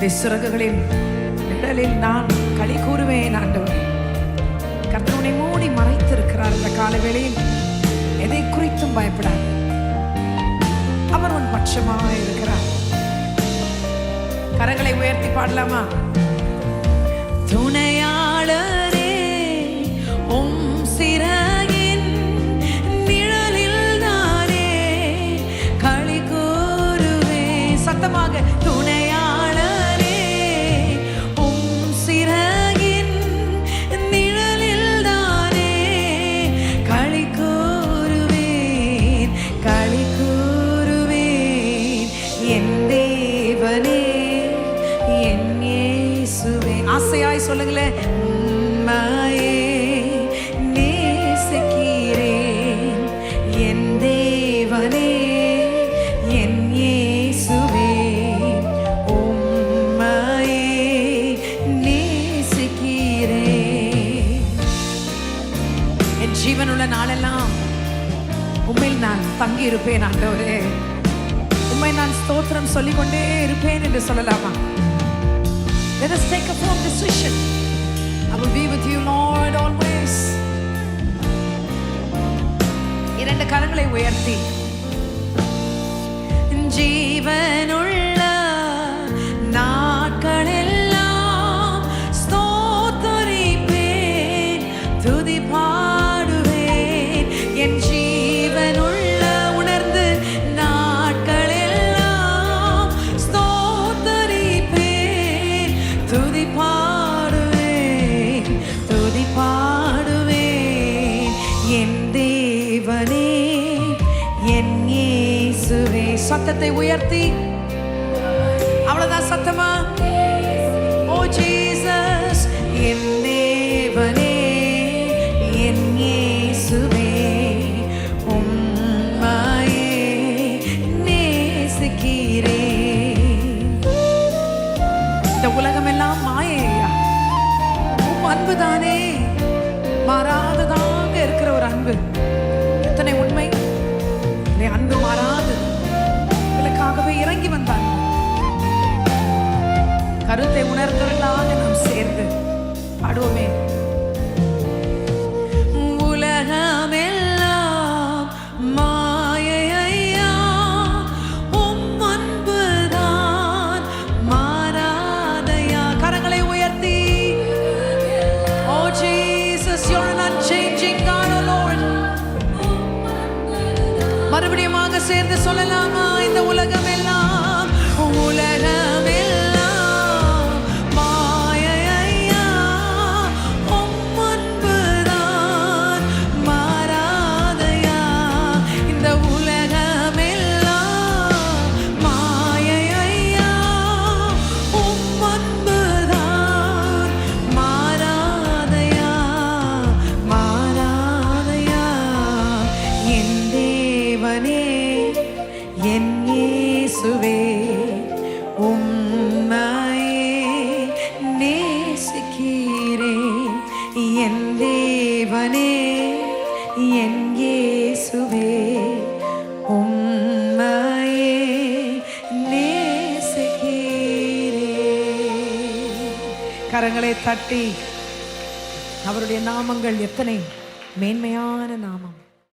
உம்முடைய சிறகுகளின் நிழலில் நான் களி கூறுவேன். ஆண்டவரே, கர்த்தர் உன்னை மூடி மறைத்திருக்கிறார். இந்த கால வேளையில் எதை குறித்தும் பயப்படாது. அவர் உன் பட்சமாக இருக்கிறார். கரங்களை உயர்த்தி பாடலாமா? துணையாளரே, உம் சிறகின் நிழலில் நானே களி கூறுவேன். சத்தமாக, துணையாளரே, உம் சிறகின் நிழலில் நானே களி கூறுவேன், களி கூறுவேன். என் தேவனே, என் இயேசுவே. ஆசையாய் சொல்லுங்களேன். உம்மையே நேசிக்கிறேன் என் தேவனே, என் இயேசுவே. உம்மையே நேசிக்கிறேன். என் ஜீவனுள்ள நாளெல்லாம் உம்மில் நான் தங்கி இருப்பேன். ஆண்டவரே, உம்மை நான் ஸ்தோத்திரம் சொல்லிக்கொண்டே இருப்பேன் என்று சொல்லலாமா? Let us take a firm decision. I will be with you, Lord, always. இரண்டு கரங்களை உயர்த்தி ஜீவனுள்ள நாட்களெல்லாம் ஸ்தோத்திரிப்பேன், துதி பாடுவேன். என் ஜீவனுள்ள உணர்ந்து நாட்களெல்லாம் ஸ்தோத்திரிப்பேன், துதி பாடுவேன், துதி பாடுவேன். என் தேவனே, என் இயேசுவே. சத்தத்தை உயர்த்தி, அவ்வளவுதான் சத்தமா? ஓ ஜீசஸ், என் தேவனே, என் இயேசுவே. உம்மையே நேசிக்கிறேன். இந்த உலகமெல்லாம் மாயையா, உம் அன்புதானே மாறாததாக இருக்கிற ஒரு அன்பு. எத்தனை உண்மை! அன்பு மாறாது, உங்களுக்காகவே இறங்கி வந்தார். கருத்தை உணர்ந்தவர்களாக நாம் சேர்ந்து பாடுவோமே. உலகமெல்லாம் மாயையா, உம் அன்புதான் மாறாதையா. கரங்களை உயர்த்தி, ஓ Jesus, you're an unchanging God, oh Lord. மறுபடியுமாக சேர்ந்து சொல்லலாமா? இந்த உலகமெல்லாம், உலகமெல்லாம் மாயையா, உம் அன்புதான் மாறாதையா. இந்த உலகமெல்லாம் மாயையா, உம் அன்புதான் மாறாதையா, மாறாதையா. என் தேவனே, என் இயேசுவே. உம்மையே நேசிக்கிறேன் என் தேவனே, என் இயேசுவே. உம்மையே நேசிக்கிறேன். கரங்களை தட்டி, அவருடைய நாமங்கள் எத்தனை மேன்மையான நாமம்!